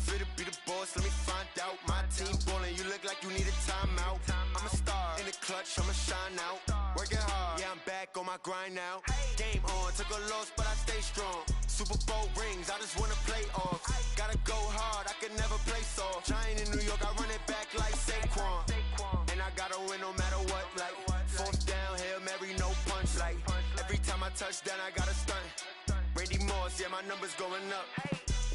fit to be the boss? Let me find out. My team ballin', you look like you need a timeout. I'm a star in the clutch, I'ma shine out. Working hard, yeah, I'm back on my grind now. Game on, took a loss, but I stay strong. Super Bowl rings, I just wanna play off. Gotta go hard, I can never play soft. Giant in New York, I run it back like Saquon. And I gotta win no matter what, like fourth down, Hail Mary, no punch. Like every time I touch down, I gotta stunt. Randy Moss, yeah, my numbers going up.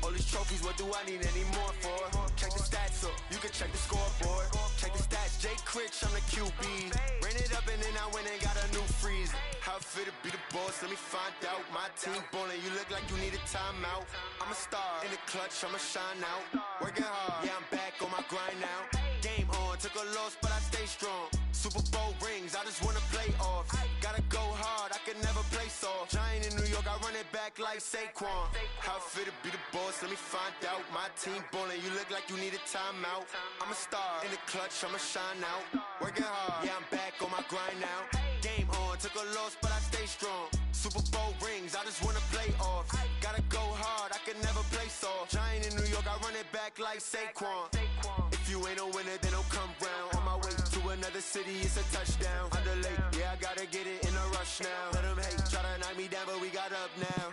All these trophies, what do I need any more for? Check the stats up, you can check the scoreboard. Check the stats, Jay Critch, I'm the QB. Ran it up and then I went and got a new freeze. How it fit to be the boss, let me find out. My team ballin', you look like you need a timeout. I'm a star in the clutch, I'ma shine out. Working hard, yeah, I'm back on my grind now. Game on, took a loss, but I stay strong. Super Bowl rings, I just wanna play off. Gotta go hard, I can never play soft. Giant in New York, I run it back like Saquon. How it fit to be the boss, let me find out. My team ballin', you look like you need a timeout. I'm a star in the clutch, I'ma shine out. Working hard, yeah, I'm back on my grind now. Game on, took a loss, but I stay strong. Super Bowl rings, I just wanna play off. Gotta go hard, I can never play soft. Giant in New York, I run it back like Saquon. If you ain't a winner, then don't come round. On my way to another city, it's a touchdown. Underlay, yeah, I gotta get it in a rush now. Let them hate, try to knock me down, but we got up now.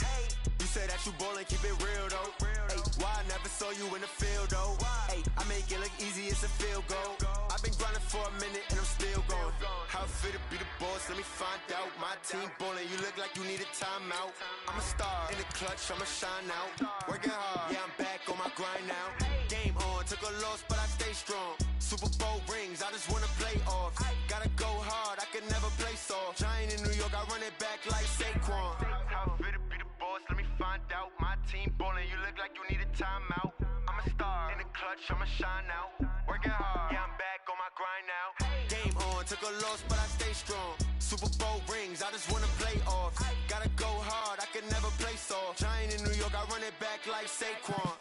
You say that you ballin', keep it real though. Ay, why I never saw you in the field though? Ay, I make it look easy, it's a field goal. I've been grinding for a minute and I'm still going. How it fit to be the boss, let me find out. My team ballin', you look like you need a timeout. I'm a star in the clutch, I'ma shine out. Working hard, yeah, I'm back on my grind now. Game on, took a loss, but I stay strong. Super Bowl rings, I just wanna play off. Gotta go hard, I can never play soft. Giant in New York, I run it back like Saquon. How it fit to be the boss, let me find out. My team ballin', you look like you need a timeout. I'm a star in the clutch, I'ma shine out. Working hard, yeah, I'm back on my grind now. Game on, took a loss, but I stay strong. Super Bowl rings, I just wanna play off. Gotta go hard, I can never play soft. Giant in New York, I run it back like Saquon.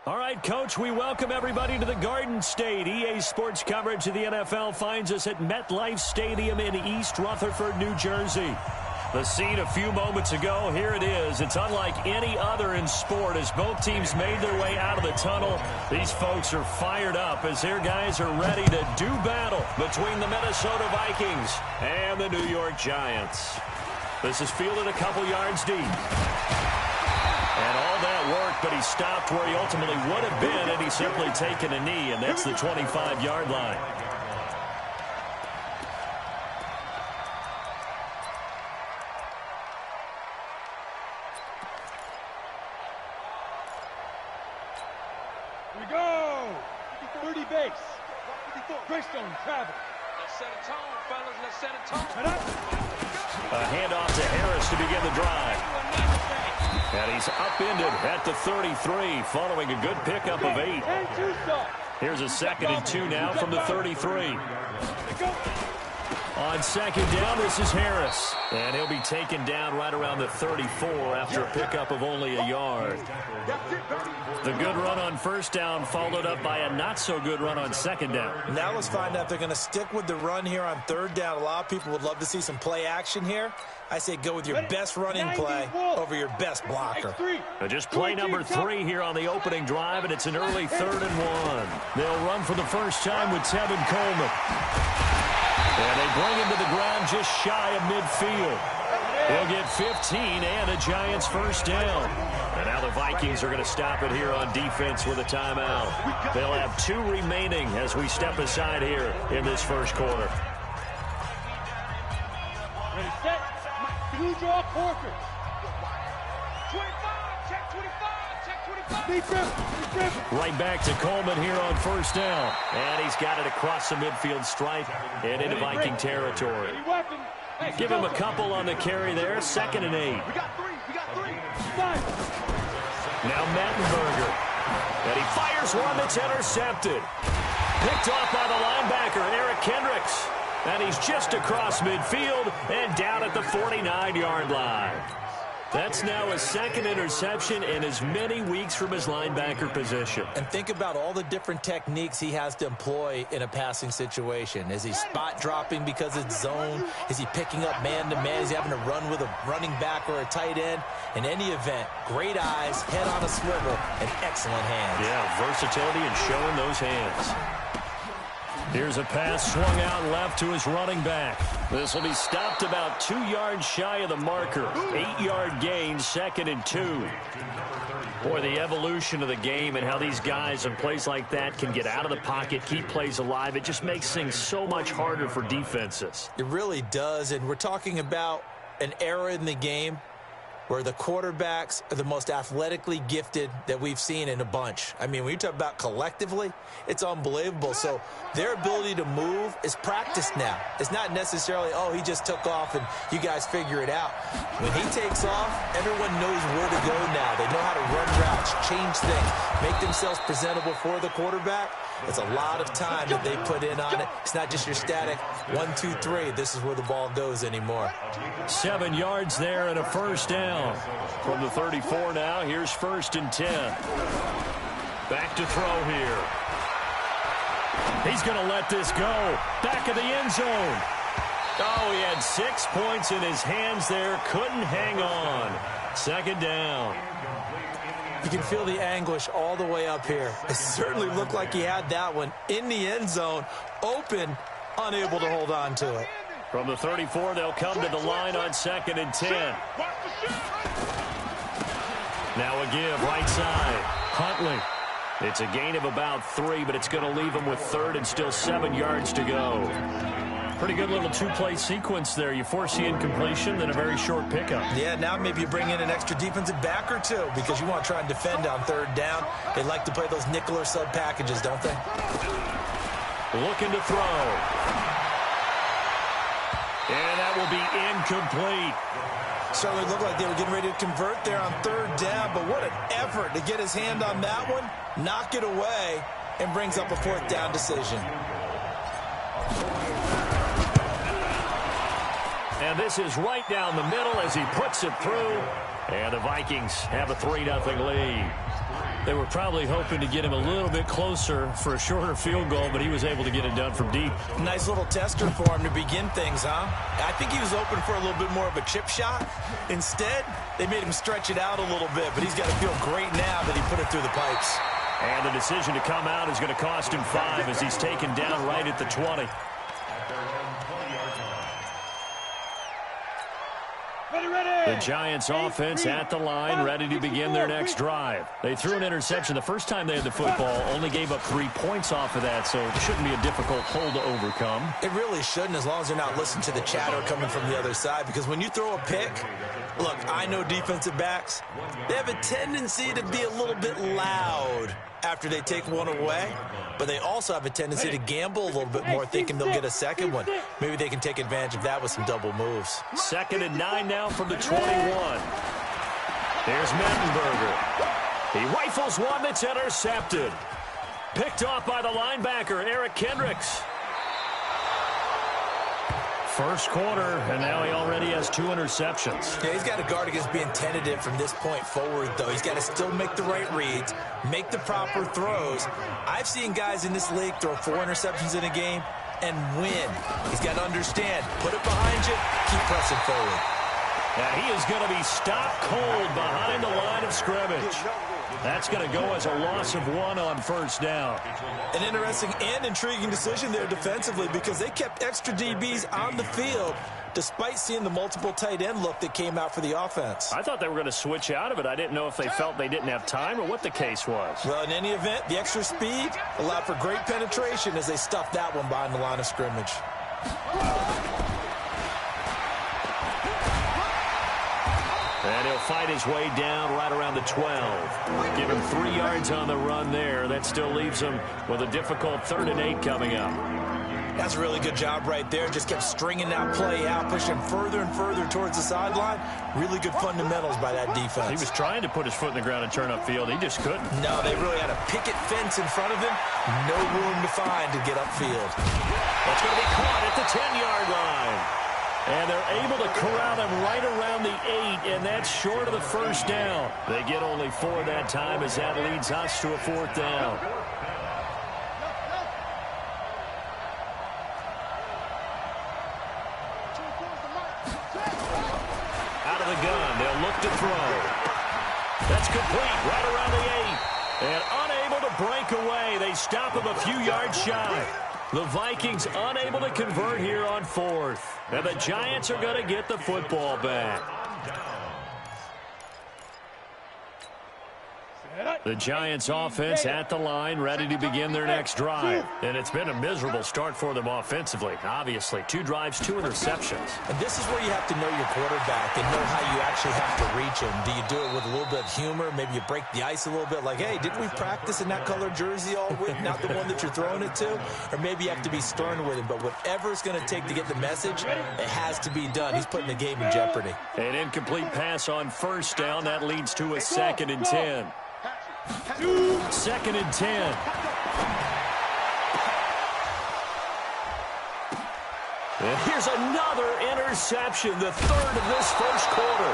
All right, Coach, we welcome everybody to the Garden State. EA Sports coverage of the NFL finds us at MetLife Stadium in East Rutherford, New Jersey. The scene a few moments ago, here it is. It's unlike any other in sport as both teams made their way out of the tunnel. These folks are fired up as their guys are ready to do battle between the Minnesota Vikings and the New York Giants. This is fielded a couple yards deep. And all that worked, but he stopped where he ultimately would have been had he simply taken a knee, and that's the 25-yard line. Here we go! 30 base. Greystone travel. Let's set a tone, fellas. Let's set a tone. A handoff to Harris to begin the drive. And he's upended at the 33 following a good pickup of 8. Here's a 2nd and 2 now from the 33. On 2nd down, this is Harris. And he'll be taken down right around the 34 after a pickup of only a yard. The good run on 1st down followed up by a not-so-good run on 2nd down. Now let's find out if they're going to stick with the run here on 3rd down. A lot of people would love to see some play action here. I say go with your best running play over your best blocker. Just play number 3 here on the opening drive, and it's an early 3rd and 1. They'll run for the first time with Tevin Coleman. And they bring him to the ground just shy of midfield. He'll get 15 and a Giants first down. And now the Vikings are going to stop it here on defense with a timeout. They'll have 2 remaining as we step aside here in this first quarter. Ready, set. Blue draw corporate. 25, check 25, check 25. Deep grip. Right back to Coleman here on 1st down. And he's got it across the midfield stripe and into Viking territory. Give him a couple on the carry there. 2nd and 8. We got 3. Now Mettenberger. And he fires one that's intercepted. Picked off by the linebacker, Eric Kendricks. And he's just across midfield and down at the 49-yard line. That's now his second interception in as many weeks from his linebacker position. And think about all the different techniques he has to employ in a passing situation. Is he spot dropping because it's zone? Is he picking up man-to-man? Is he having to run with a running back or a tight end? In any event, great eyes, head on a swivel, and excellent hands. Yeah, versatility and showing those hands. Here's a pass swung out left to his running back. This will be stopped about 2 yards shy of the marker. 8-yard gain, 2nd and 2. Boy, the evolution of the game and how these guys in plays like that can get out of the pocket, keep plays alive, it just makes things so much harder for defenses. It really does, and we're talking about an era in the game where the quarterbacks are the most athletically gifted that we've seen in a bunch. I mean, when you talk about collectively, it's unbelievable. So their ability to move is practiced now. It's not necessarily, oh, he just took off and you guys figure it out. When he takes off, everyone knows where to go now. They know how to run routes, change things, make themselves presentable for the quarterback. It's a lot of time that they put in on it. It's not just your static 1, 2, 3. This is where the ball goes anymore. 7 yards there and a first down. From the 34 now, here's 1st and 10. Back to throw here. He's going to let this go. Back of the end zone. Oh, he had 6 points in his hands there. Couldn't hang on. 2nd down. You can feel the anguish all the way up here. It certainly looked like he had that one in the end zone, open, unable to hold on to it. From the 34, they'll come to the line on 2nd and 10. Now a give, right side. Huntley. It's a gain of about 3, but it's going to leave him with 3rd and still 7 yards to go. Pretty good little 2-play sequence there. You force the incompletion, then a very short pickup. Yeah, now maybe you bring in an extra defensive back or two because you want to try and defend on 3rd down. They like to play those nickel or sub packages, don't they? Looking to throw. And that will be incomplete. Certainly looked like they were getting ready to convert there on 3rd down, but what an effort to get his hand on that one, knock it away, and brings up a 4th down decision. And this is right down the middle as he puts it through. And the Vikings have a 3-0 lead. They were probably hoping to get him a little bit closer for a shorter field goal, but he was able to get it done from deep. Nice little tester for him to begin things, huh? I think he was hoping for a little bit more of a chip shot. Instead, they made him stretch it out a little bit, but he's got to feel great now that he put it through the pipes. And the decision to come out is going to cost him 5 as he's taken down right at the 20. The Giants offense at the line, ready to begin their next drive. They threw an interception the first time they had the football, only gave up 3 points off of that, so it shouldn't be a difficult hole to overcome. It really shouldn't, as long as they're not listening to the chatter coming from the other side, because when you throw a pick, look, I know defensive backs, they have a tendency to be a little bit loud after they take one away, but they also have a tendency to gamble a little bit more, thinking they'll get a second one. Maybe they can take advantage of that with some double moves. 2nd and 9 now from the 21. There's Mettenberger. He rifles one that's intercepted. Picked off by the linebacker, Eric Kendricks. First quarter, and now he already has 2 interceptions. Yeah, he's got to guard against being tentative from this point forward, though. He's got to still make the right reads, make the proper throws. I've seen guys in this league throw 4 interceptions in a game and win. He's got to understand, put it behind you, keep pressing forward. And he is going to be stopped cold behind the line of scrimmage. That's going to go as a loss of 1 on first down. An interesting and intriguing decision there defensively because they kept extra DBs on the field despite seeing the multiple tight end look that came out for the offense. I thought they were going to switch out of it. I didn't know if they felt they didn't have time or what the case was. Well, in any event, the extra speed allowed for great penetration as they stuffed that one behind the line of scrimmage. And he'll fight his way down right around the 12. Give him 3 yards on the run there. That still leaves him with a difficult 3rd and 8 coming up. That's a really good job right there. Just kept stringing that play out, pushing further and further towards the sideline. Really good fundamentals by that defense. He was trying to put his foot in the ground and turn upfield. He just couldn't. No, they really had a picket fence in front of him. No room to find to get upfield. That's going to be caught at the 10-yard line. And they're able to corral him right around the 8, and that's short of the first down. They get only 4 that time as that leads us to a 4th down. Out of the gun, they'll look to throw. That's complete right around the 8. And unable to break away. They stop him a few yards shy. The Vikings unable to convert here on 4th. And the Giants are going to get the football back. The Giants offense at the line, ready to begin their next drive. And it's been a miserable start for them offensively. Obviously, 2 drives, 2 interceptions. And this is where you have to know your quarterback and know how you actually have to reach him. Do you do it with a little bit of humor? Maybe you break the ice a little bit like, hey, didn't we practice in that color jersey all week? Not the one that you're throwing it to? Or maybe you have to be stern with him. But whatever it's going to take to get the message, it has to be done. He's putting the game in jeopardy. An incomplete pass on first down. That leads to a 2nd and 10. 2nd and 10. And here's another interception, the 3rd of this first quarter.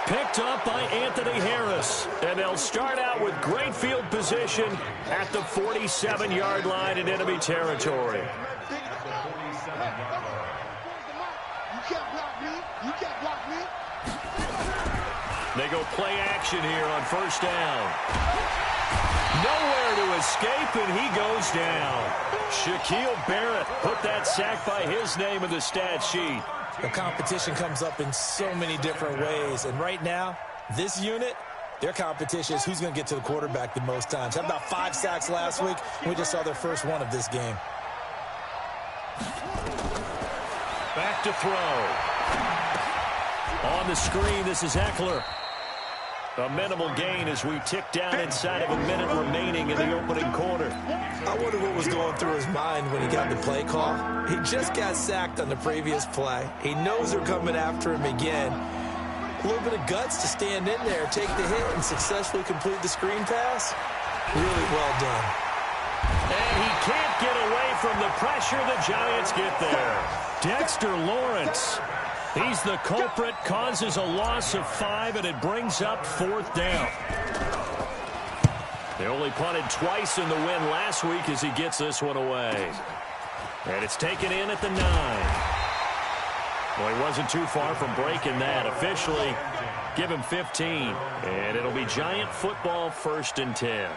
Picked up by Anthony Harris. And they'll start out with great field position at the 47-yard line in enemy territory. You can't block me. You can't block me. They go play action here on first down. Nowhere to escape, and he goes down. Shaquille Barrett put that sack by his name in the stat sheet. The competition comes up in so many different ways. And right now, this unit, their competition is who's going to get to the quarterback the most times. Had about 5 sacks last week. We just saw their first one of this game. Back to throw. On the screen, this is Eckler. A minimal gain as we tick down inside of a minute remaining in the opening quarter. I wonder what was going through his mind when he got the play call. He just got sacked on the previous play. He knows they're coming after him again. A little bit of guts to stand in there, take the hit, and successfully complete the screen pass. Really well done. And he can't get away from the pressure. The Giants get there. Dexter Lawrence. He's the culprit, causes a loss of 5, and it brings up 4th down. They only punted twice in the win last week as he gets this one away. And it's taken in at the 9. Well, he wasn't too far from breaking that. Officially, give him 15. And it'll be Giant football 1st and 10.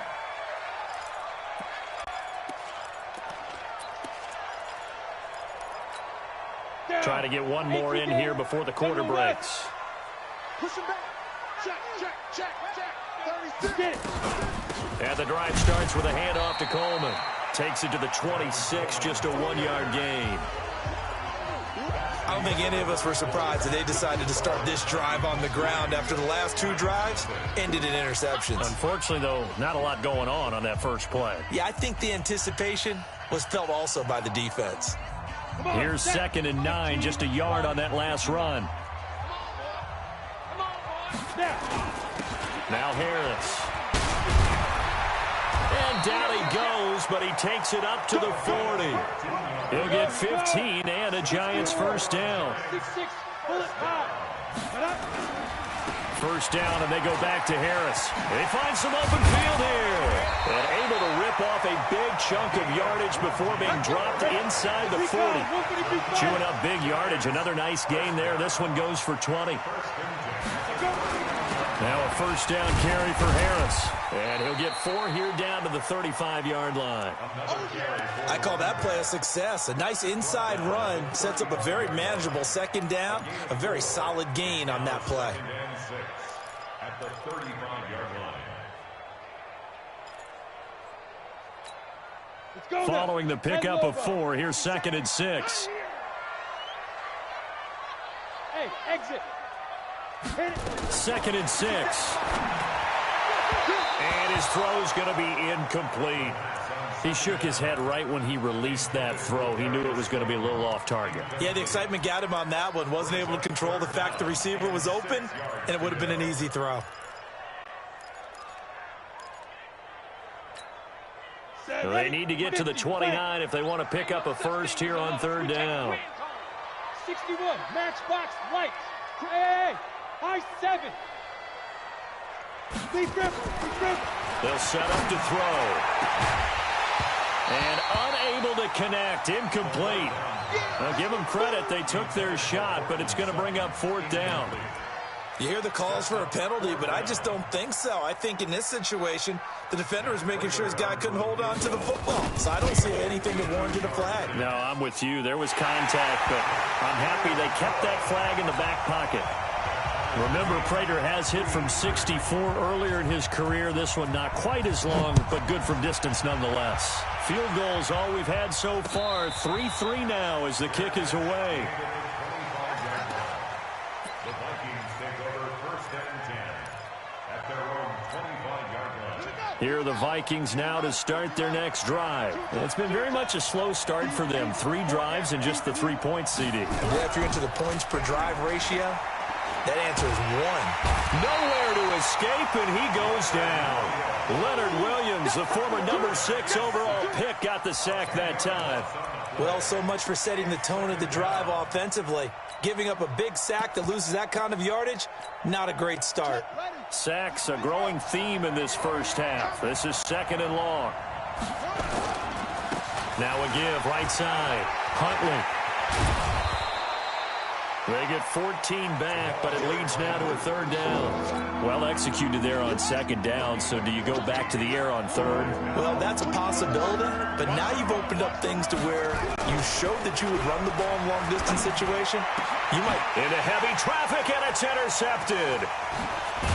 Try to get one more in here before the quarter breaks. Push him back. Check, check, check, check. 36. And the drive starts with a handoff to Coleman. Takes it to the 26, just a 1-yard gain. I don't think any of us were surprised that they decided to start this drive on the ground after the last 2 drives ended in interceptions. Unfortunately, though, not a lot going on that first play. Yeah, I think the anticipation was felt also by the defense. Here's 2nd and 9, just a yard on that last run. Now Harris. And down he goes, but he takes it up to the 40. He'll get 15 and a Giants first down. First down, and they go back to Harris. They find some open field here. And able to rip off a big chunk of yardage before being dropped inside the 40. Chewing up big yardage. Another nice gain there. This one goes for 20. Now a first down carry for Harris. And he'll get 4 here down to the 35-yard line. I call that play a success. A nice inside run sets up a very manageable 2nd down. A very solid gain on that play. At the 35-yard line. Following the pickup of 4, here's 2nd and 6. Hey, exit. 2nd and 6. And his throw's going to be incomplete. He shook his head right when he released that throw. He knew it was going to be a little off target. Yeah, the excitement got him on that one. Wasn't able to control the fact the receiver was open, and it would have been an easy throw. They need to get to the 29 if they want to pick up a first here on third down. 61, matchbox lights. Hey, high 7. They'll set up to throw. And unable to connect. Incomplete. Now give them credit. They took their shot, but it's going to bring up fourth down. You hear the calls for a penalty, but I just don't think so. I think in this situation, the defender is making sure his guy couldn't hold on to the football. So I don't see anything that warranted a flag. No, I'm with you. There was contact, but I'm happy they kept that flag in the back pocket. Remember, Prater has hit from 64 earlier in his career. This one not quite as long, but good from distance nonetheless. Field goals all we've had so far. 3-3 now as the kick is away. The Vikings take over first and 10 at their own 25-yard line. Here are the Vikings now to start their next drive. It's been very much a slow start for them. 3 drives and just the 3 points, CD. Yeah, if you're into the points per drive ratio, that answer is 1. Nowhere to escape, and he goes down. Leonard Williams, the former number 6 overall pick, got the sack that time. Well, so much for setting the tone of the drive offensively. Giving up a big sack that loses that kind of yardage, not a great start. Sacks, a growing theme in this first half. This is 2nd and long. Now a give, right side. Huntley. They get 14 back, but it leads now to a 3rd down. Well executed there on 2nd down, so do you go back to the air on 3rd? Well, that's a possibility, but now you've opened up things to where you showed that you would run the ball in long-distance situation. You might... Into heavy traffic, and it's intercepted.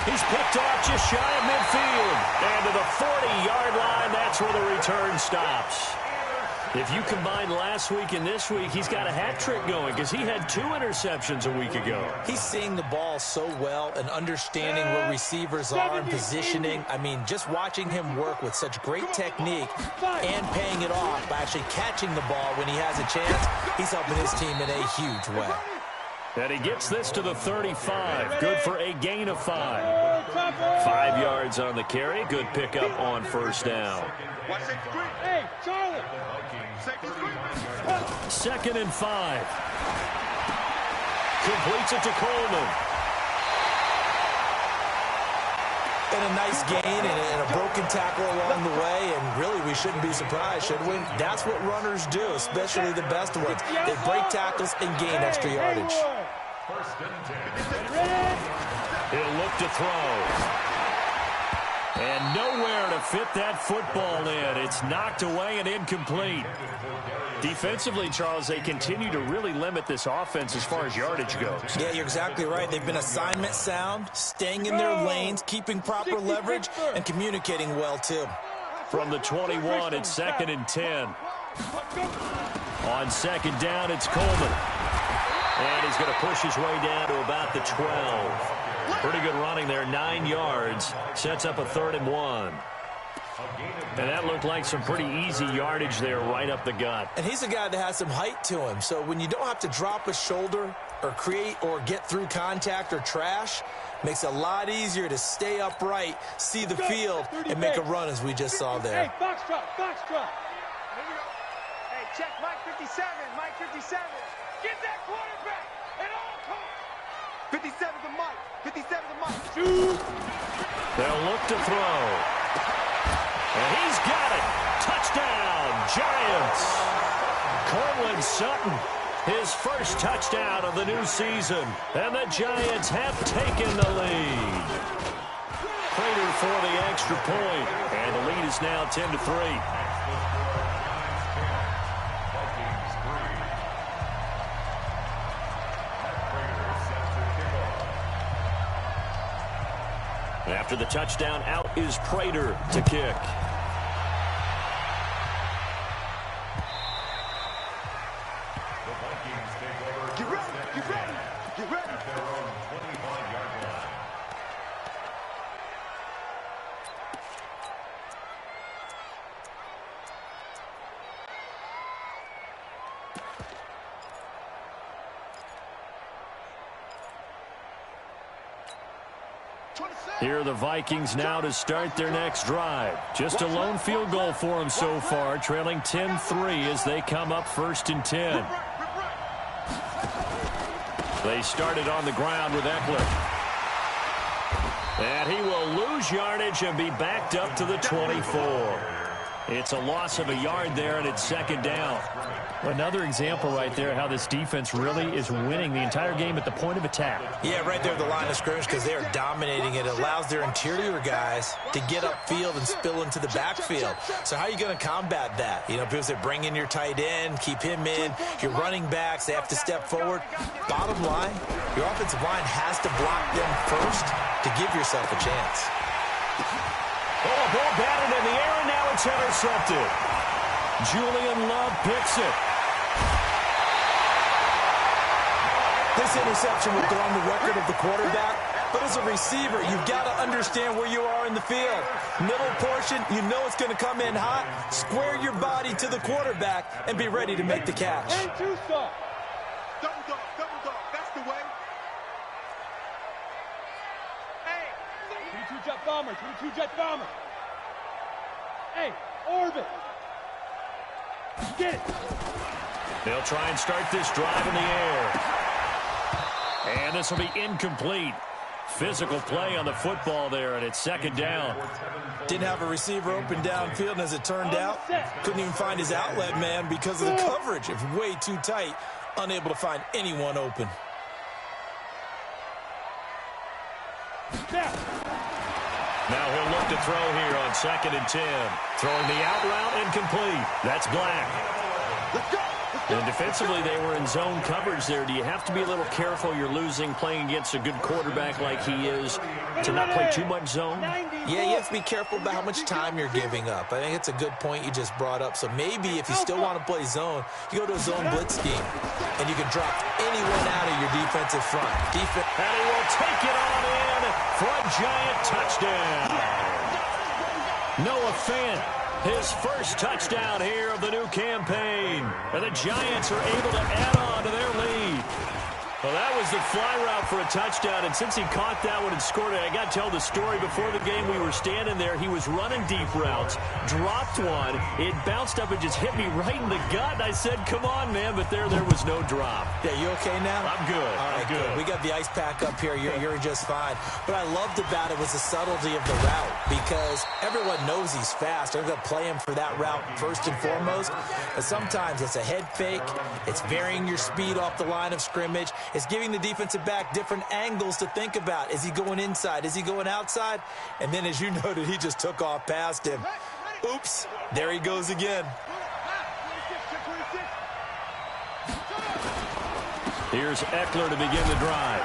He's picked off just shy of midfield. And to the 40-yard line, that's where the return stops. If you combine last week and this week, he's got a hat trick going because he had 2 interceptions a week ago. He's seeing the ball so well and understanding where receivers are and positioning. I mean, just watching him work with such great technique and paying it off by actually catching the ball when he has a chance, he's helping his team in a huge way. And he gets this to the 35. Good for a gain of 5. 5 yards on the carry. Good pickup on first down. Hey, Charlie. 2nd and 5. Completes it to Coleman. And a nice gain and a broken tackle along the way, and really we shouldn't be surprised, should we? That's what runners do, especially the best ones. They break tackles and gain extra yardage. First and 10. He'll look to throw. And nowhere to fit that football in. It's knocked away and incomplete. Defensively, Charles, they continue to really limit this offense as far as yardage goes. Yeah, you're exactly right. They've been assignment sound, staying in their lanes, keeping proper leverage, and communicating well, too. From the 21, it's 2nd and 10. On 2nd down, it's Coleman. And he's going to push his way down to about the 12. Pretty good running there, 9 yards. Sets up a 3rd and 1. And that looked like some pretty easy yardage there right up the gut. And he's a guy that has some height to him. So when you don't have to drop a shoulder or create or get through contact or trash, makes it a lot easier to stay upright, see the field, and make a run as we just saw there. Hey, box drop, box drop. Here we go. Hey, check Mike 57, Mike 57. Get that quarterback at all costs. 57 to Mike, 57 to Mike. Shoot. They'll look to throw. And he's got it. Touchdown, Giants. Cortland Sutton, his first touchdown of the new season. And the Giants have taken the lead. Prater for the extra point. And the lead is now 10-3. After the touchdown, out is Prater to kick. The Vikings take over. Get ready, get ready, get ready. At their own 25-yard line. Here are the Vikings now to start their next drive. Just a lone field goal for them so far, trailing 10-3 as they come up 1st and 10. They started on the ground with Eckler. And he will lose yardage and be backed up to the 24. It's a loss of a yard there, and it's 2nd down. Another example right there how this defense really is winning the entire game at the point of attack. Yeah, right there at the line of scrimmage because they are dominating it. It allows their interior guys to get upfield and spill into the backfield. So how are you going to combat that? You know, people say bring in your tight end, keep him in. Your running backs, they have to step forward. Bottom line, your offensive line has to block them first to give yourself a chance. Oh, a ball batted in the air, and now it's intercepted. Julian Love picks it. This interception will go on the record of the quarterback, but as a receiver, you've got to understand where you are in the field. Middle portion, you know it's going to come in hot. Square your body to the quarterback and be ready to make the catch. And two soft. Double dog, that's the way. Hey. 22 jet bomber, 22 jet bomber. Hey, orbit. Get it. They'll try and start this drive in the air. And this will be incomplete. Physical play on the football there, and it's 2nd down. Didn't have a receiver open downfield, and as it turned out, couldn't even find his outlet man because of the coverage. It was way too tight, unable to find anyone open. Now he'll look to throw here on 2nd and 10. Throwing the out route incomplete. That's Black. Let's go. And defensively, they were in zone coverage there. Do you have to be a little careful? You're losing playing against a good quarterback like he is to not play too much zone? Yeah, you have to be careful about how much time you're giving up. I think it's a good point you just brought up. So maybe if you still want to play zone, you go to a zone blitz scheme, and you can drop anyone out of your defensive front. And he will take it on in for a giant touchdown. Noah Fant, his first touchdown here of the new campaign. And the Giants are able to add on to their lead. Well, that was the fly route for a touchdown, and since he caught that one and scored it, I got to tell the story. Before the game, we were standing there. He was running deep routes, dropped one. It bounced up and just hit me right in the gut. And I said, come on, man, but there was no drop. Yeah, you okay now? I'm good. All right, I'm good. We got the ice pack up here. You're just fine. What I loved about it was the subtlety of the route because everyone knows he's fast. They're going to play him for that route first and foremost. But sometimes it's a head fake. It's varying your speed off the line of scrimmage. It's giving the defensive back different angles to think about. Is he going inside? Is he going outside? And then, as you noted, he just took off past him. Oops, there he goes again. Here's Eckler to begin the drive.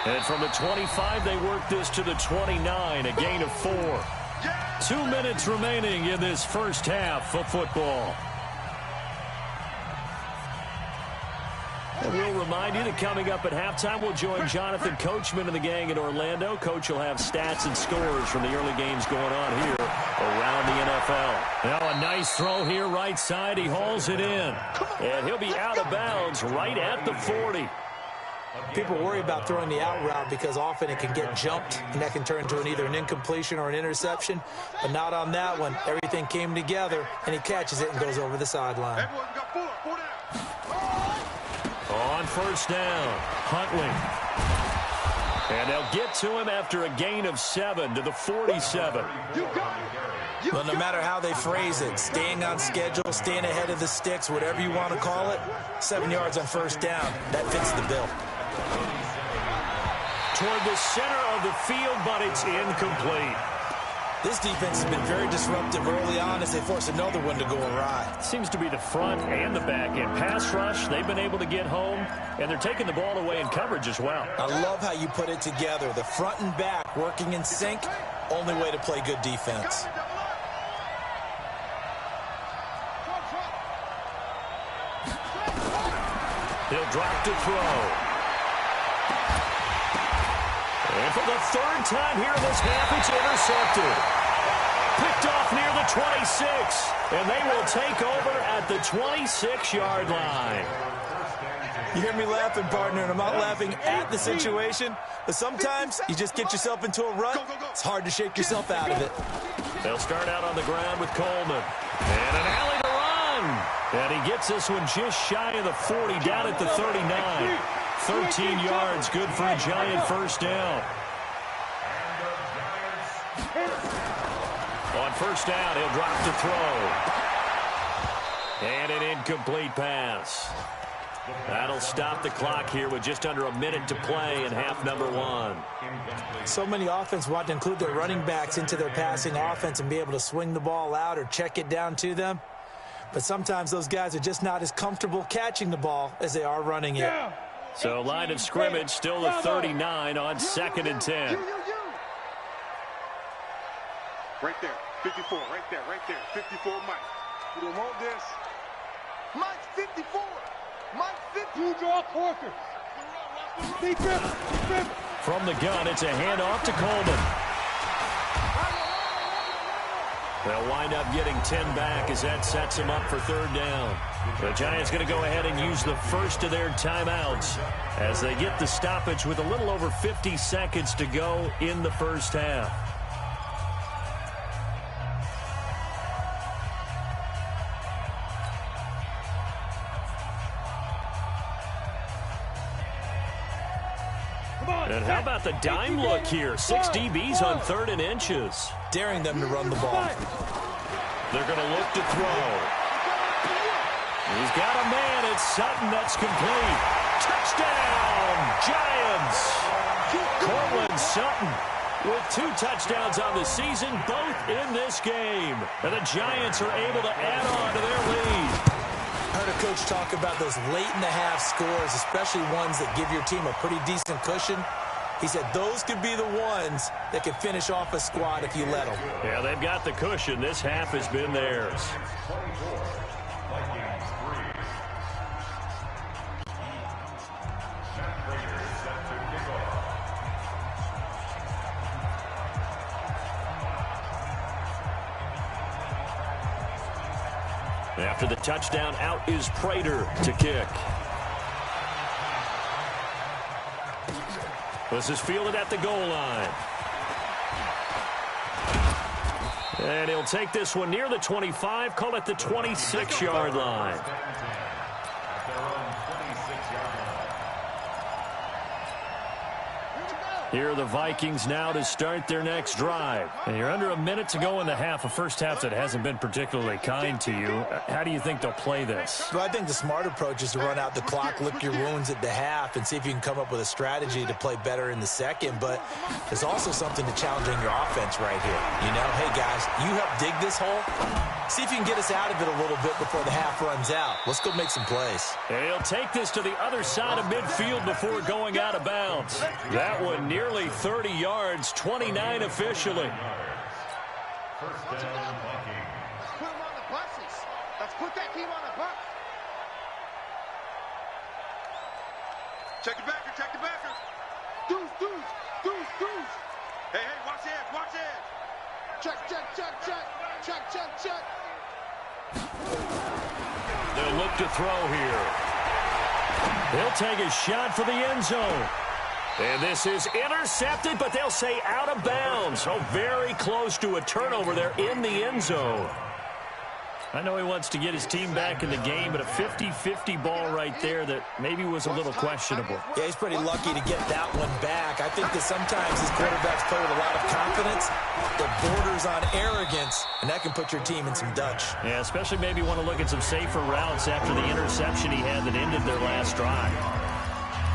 And from the 25, they work this to the 29, a gain of 4. 2 minutes remaining in this first half of football. And we'll remind you that coming up at halftime, we'll join Jonathan Coachman and the gang in Orlando. Coach will have stats and scores from the early games going on here around the NFL. Now a nice throw here right side. He hauls it in. And he'll be out of bounds right at the 40. People worry about throwing the out route because often it can get jumped, and that can turn into either an incompletion or an interception. But not on that one. Everything came together, and he catches it and goes over the sideline. On first down, Huntley. And they'll get to him after a gain of 7 to the 47. Well, no matter how they phrase it, staying on schedule, staying ahead of the sticks, whatever you want to call it, 7 yards on first down, that fits the bill. Toward the center of the field, but it's incomplete. This defense has been very disruptive early on as they force another one to go awry. Seems to be the front and the back end. Pass rush, they've been able to get home, and they're taking the ball away in coverage as well. I love how you put it together. The front and back working in sync, only way to play good defense. He'll drop to throw. And for the third time here in this half, it's intercepted. Picked off near the 26. And they will take over at the 26-yard line. You hear me laughing, partner, and I'm not laughing at the situation, but sometimes you just get yourself into a rut. It's hard to shake yourself out of it. They'll start out on the ground with Coleman. And an alley to run. And he gets this one just shy of the 40, down at the 39. 13 yards, good for a Giant first down. On first down, he'll drop to throw. And an incomplete pass. That'll stop the clock here with just under a minute to play in half number one. So many offenses want to include their running backs into their passing offense and be able to swing the ball out or check it down to them. But sometimes those guys are just not as comfortable catching the ball as they are running it. So line of scrimmage still the 39 on 2nd and 10. Right there, 54, right there, 54, Mike. You don't want this. Mike, 54. Mike, 50. You draw Corker. Deep grip. From the gun, it's a handoff to Coleman. They'll wind up getting 10 back as that sets them up for third down. The Giants going to go ahead and use the first of their timeouts as they get the stoppage with a little over 50 seconds to go in the first half. And how about the dime look here? 6 DBs on 3rd and inches. Daring them to run the ball. They're going to look to throw. He's got a man. It's Sutton. That's complete. Touchdown, Giants. Cortland Sutton with 2 touchdowns on the season, both in this game. And the Giants are able to add on to their lead. I heard a coach talk about those late-in-the-half scores, especially ones that give your team a pretty decent cushion. He said those could be the ones that could finish off a squad if you let them. Yeah, they've got the cushion. This half has been theirs. After the touchdown, out is Prater to kick. This is fielded at the goal line. And he'll take this one near the 25, call it the 26-yard line. Here are the Vikings now to start their next drive. And you're under a minute to go in the half, a first half that hasn't been particularly kind to you. How do you think they'll play this? Well, I think the smart approach is to run out the clock, lick your wounds at the half, and see if you can come up with a strategy to play better in the second. But there's also something to challenging your offense right here. You know, hey, guys, you help dig this hole. See if you can get us out of it a little bit before the half runs out. Let's go make some plays. And he'll take this to the other side of midfield before going out of bounds. That one nearly 30 yards, 29 officially. First down, Vikings. Put him on the buses. Let's put that team on the bus. Check the backer, check the backer. Deuce. Hey, watch it. Check. They'll look to throw here. They'll take a shot for the end zone. And this is intercepted, but they'll say out of bounds. So very close to a turnover there in the end zone. I know he wants to get his team back in the game, but a 50-50 ball right there that maybe was a little questionable. Yeah, he's pretty lucky to get that one back. I think that sometimes his quarterbacks play with a lot of confidence that borders on arrogance, and that can put your team in some Dutch. Yeah, especially maybe want to look at some safer routes after the interception he had that ended their last drive.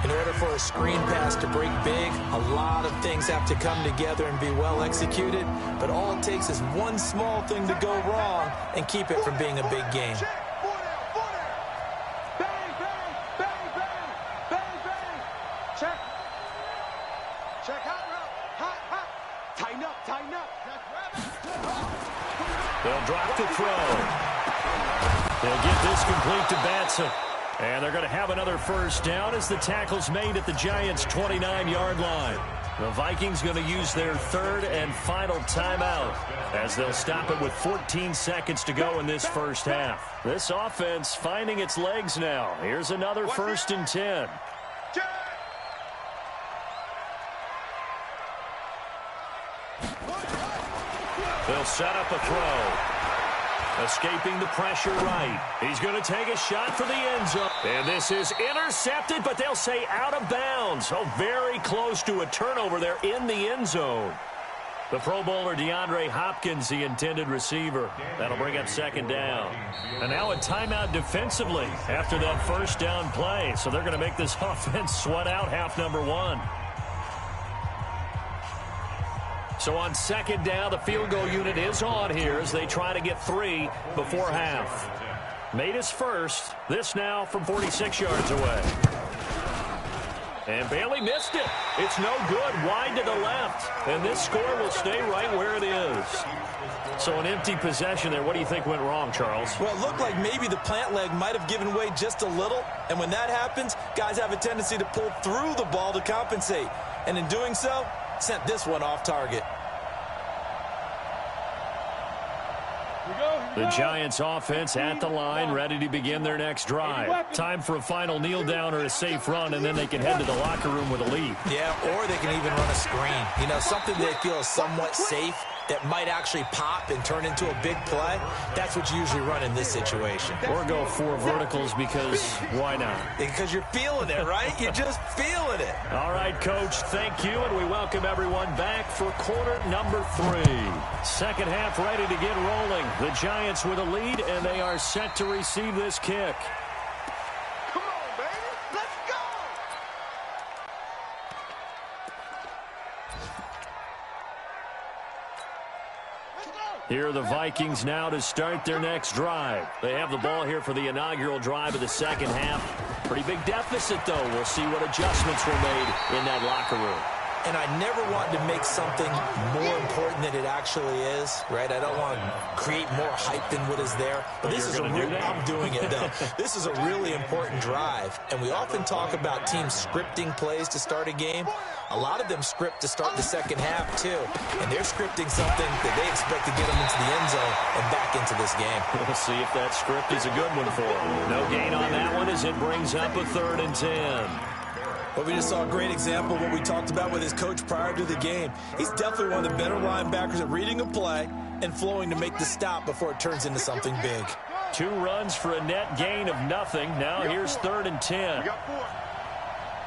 In order for a screen pass to break big, a lot of things have to come together and be well executed, but all it takes is one small thing to go wrong and keep it from being a big game. Check. Hot. Tighten up. They'll drop the throw. They'll get this complete to Batson. And they're going to have another first down as the tackle's made at the Giants' 29-yard line. The Vikings going to use their third and final timeout as they'll stop it with 14 seconds to go in this first half. This offense finding its legs now. Here's another 1st and 10. They'll set up a throw. Escaping the pressure right. He's going to take a shot for the end zone. And this is intercepted, but they'll say out of bounds. Oh, very close to a turnover there in the end zone. The Pro Bowler DeAndre Hopkins, the intended receiver. That'll bring up 2nd down. And now a timeout defensively after that 1st down play. So they're going to make this offense sweat out half number 1. So on 2nd down, the field goal unit is on here as they try to get 3 before half. Made his first. This now from 46 yards away. And Bailey missed it. It's no good. Wide to the left. And this score will stay right where it is. So an empty possession there. What do you think went wrong, Charles? Well, it looked like maybe the plant leg might have given way just a little. And when that happens, guys have a tendency to pull through the ball to compensate. And in doing so, sent this one off target. The Giants offense at the line, ready to begin their next drive. Time for a final kneel down or a safe run, and then they can head to the locker room with a lead. Yeah, or they can even run a screen. You know, something they feel is somewhat safe that might actually pop and turn into a big play. That's what you usually run in this situation. Or go 4 verticals because why not? Because you're feeling it, right? You're just feeling it. All right, Coach, thank you, and we welcome everyone back for quarter number 3. 2nd half ready to get rolling. The Giants with a lead, and they are set to receive this kick. Come on, baby. Let's go. Here are the Vikings now to start their next drive. They have the ball here for the inaugural drive of the 2nd half. Pretty big deficit, though. We'll see what adjustments were made in that locker room. And I never want to make something more important than it actually is, right? I don't want to create more hype than what is there. But this is I'm doing it, though. This is a really important drive. And we often talk about teams scripting plays to start a game. A lot of them script to start the 2nd half, too. And they're scripting something that they expect to get them into the end zone and back into this game. We'll see if that script is a good one for them. No gain on that one as it brings up a 3rd and 10. Well, we just saw a great example of what we talked about with his coach prior to the game. He's definitely one of the better linebackers at reading a play and flowing to make the stop before it turns into something big. 2 runs for a net gain of nothing. Now here's 3rd and 10. We got 4.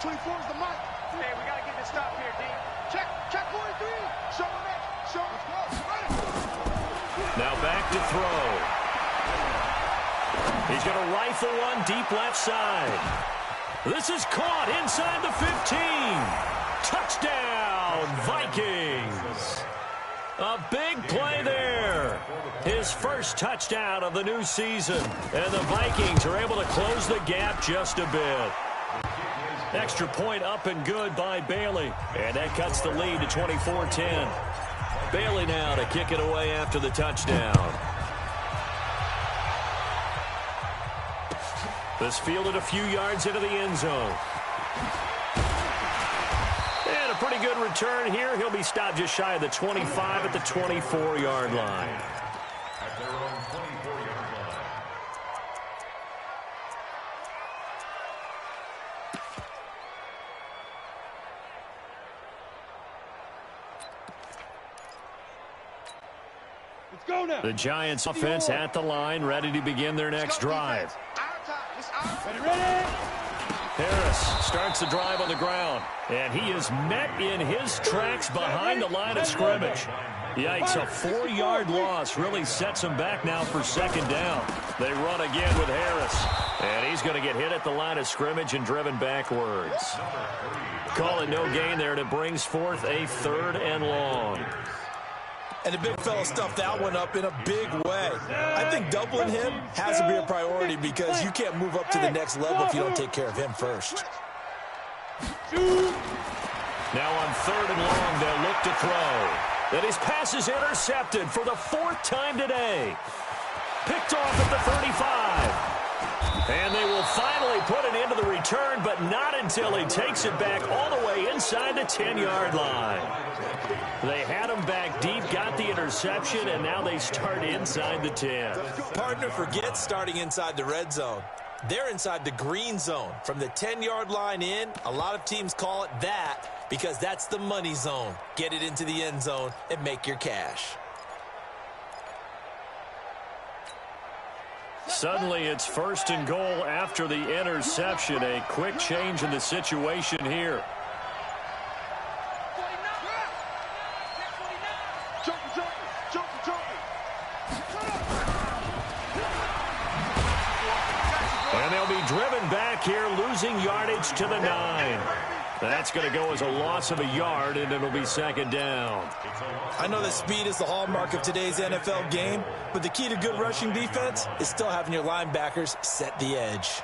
24 is the mic. Hey, we got to get this stop here, D. Check 43. Show him that. Show him. Now back to throw. He's going to rifle one deep left side. This is caught inside the 15. Touchdown, Vikings. A big play there. His first touchdown of the new season. And the Vikings are able to close the gap just a bit. Extra point up and good by Bailey. And that cuts the lead to 24-10. Bailey now to kick it away after the touchdown. This fielded a few yards into the end zone. And a pretty good return here. He'll be stopped just shy of the 25 at the 24-yard line. At their own 24-yard line. Let's go now. The Giants offense at the line, ready to begin their next drive. Ready? Harris starts the drive on the ground, and he is met in his tracks behind the line of scrimmage. Yikes, a 4-yard loss really sets him back now for 2nd down. They run again with Harris, and he's going to get hit at the line of scrimmage and driven backwards. Call it no gain there, and it brings forth a 3rd and long. And the big fella stuffed that one up in a big way. I think doubling him has to be a priority because you can't move up to the next level if you don't take care of him first. Now on 3rd and long, they'll look to throw. And his pass is intercepted for the 4th time today. Picked off at the 35. And they will finally put an end to the return, but not until he takes it back all the way inside the 10-yard line. They had him back deep, got the interception, and now they start inside the 10. Partner, forget starting inside the red zone. They're inside the green zone. From the 10-yard line in, a lot of teams call it that because that's the money zone. Get it into the end zone and make your cash. Suddenly, it's 1st and goal after the interception. A quick change in the situation here. And they'll be driven back here, losing yardage to the 9. That's going to go as a loss of a yard, and it'll be 2nd down. I know that speed is the hallmark of today's NFL game, but the key to good rushing defense is still having your linebackers set the edge.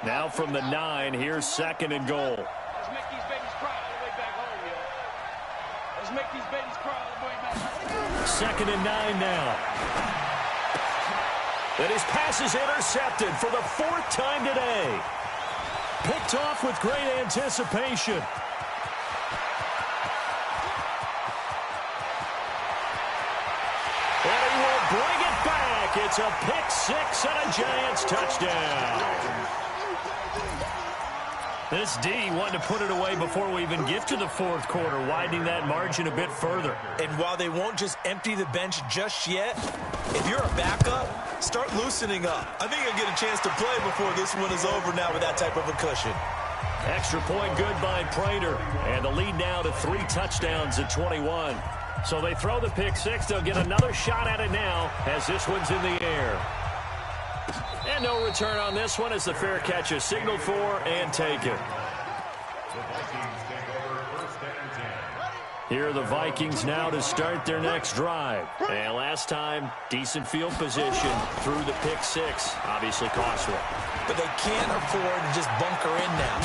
Now from the 9, here's 2nd and goal. Let's make these babies cry all the way back home, yo. Let's make these babies cry all the way back home. 2nd and 9 now. And his pass is intercepted for the 4th time today. Picked off with great anticipation. And he will bring it back. It's a pick 6 and a Giants touchdown. This D wanted to put it away before we even get to the 4th quarter, widening that margin a bit further. And while they won't just empty the bench just yet, if you're a backup, start loosening up. I think you'll get a chance to play before this one is over now with that type of a cushion. Extra point good by Prater. And the lead now to 3 touchdowns at 21. So they throw the pick 6. They'll get another shot at it now as this one's in the air. And no return on this one as the fair catch is signaled for and taken. Here are the Vikings now to start their next drive. And last time, decent field position through the pick 6. Obviously costly. But they can't afford to just bunker in now.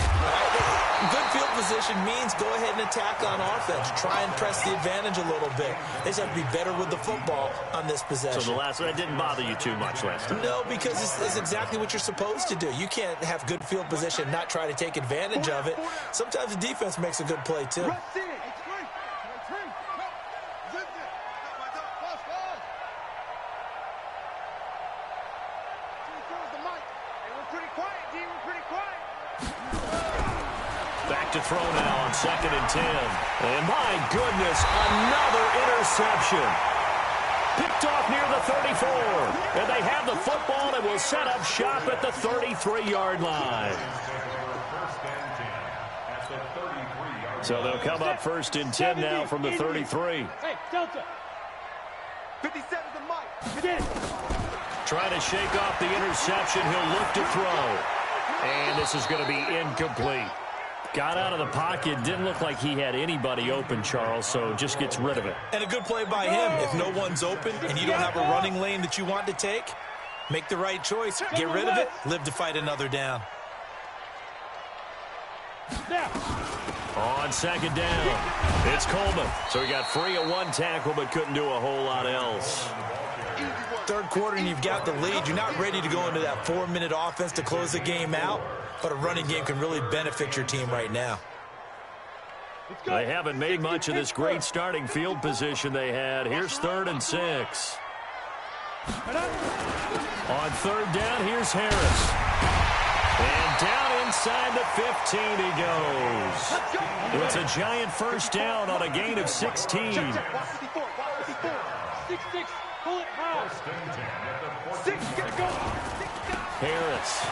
Good field position means go ahead and attack on offense. Try and press the advantage a little bit. They just have to be better with the football on this possession. So the last one, that didn't bother you too much last time? No, because it's exactly what you're supposed to do. You can't have good field position and not try to take advantage of it. Sometimes the defense makes a good play, too. Back to throw now on 2nd and 10. And my goodness, another interception. Picked off near the 34. And they have the football and will set up shop at the 33-yard line. So they'll come up 1st and 10 now from the 33. Hey, Delta. 57 to Mike. Get it. Trying to shake off the interception. He'll look to throw. And this is going to be incomplete. Got out of the pocket. Didn't look like he had anybody open, Charles, so just gets rid of it. And a good play by him. If no one's open and you don't have a running lane that you want to take, make the right choice. Get rid of it. Live to fight another down. On 2nd down, it's Coleman. So he got free of 1 tackle but couldn't do a whole lot else. 3rd quarter and you've got the lead. You're not ready to go into that 4-minute offense to close the game out, but a running game can really benefit your team right now. They haven't made much of this great starting field position they had. Here's 3rd and 6. On 3rd down, here's Harris. And down inside the 15 he goes. It's a Giant 1st down on a gain of 16. 6-6. Pull it high. 6, get it going. Harris.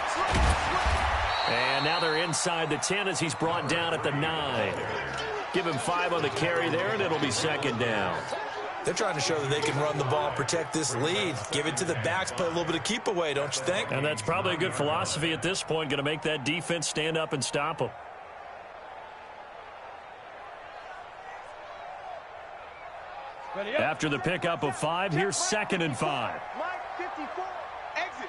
And now they're inside the 10 as he's brought down at the 9. Give him 5 on the carry there, and it'll be 2nd down. They're trying to show that they can run the ball and protect this lead. Give it to the backs, play a little bit of keep away, don't you think? And that's probably a good philosophy at this point, going to make that defense stand up and stop them. After the pickup of 5, here's 2nd and 5. Mike 54. Exit.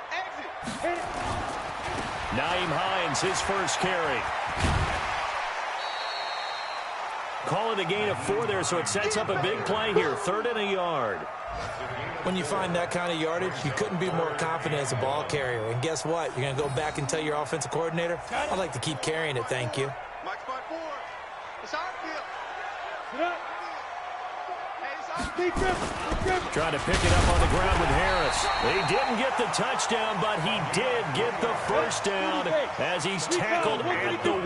Nyheim Hines, his first carry. Call it a gain of 4 there, so it sets up a big play here. 3rd and a yard. When you find that kind of yardage, you couldn't be more confident as a ball carrier. And guess what? You're going to go back and tell your offensive coordinator, I'd like to keep carrying it, thank you. Mike spot 4. It's our field. Sit up. Hey, it's our Big grip. Big grip. Trying to pick it up on the ground with Harris. He didn't get the touchdown, but he did get the first down as he's tackled at the 1.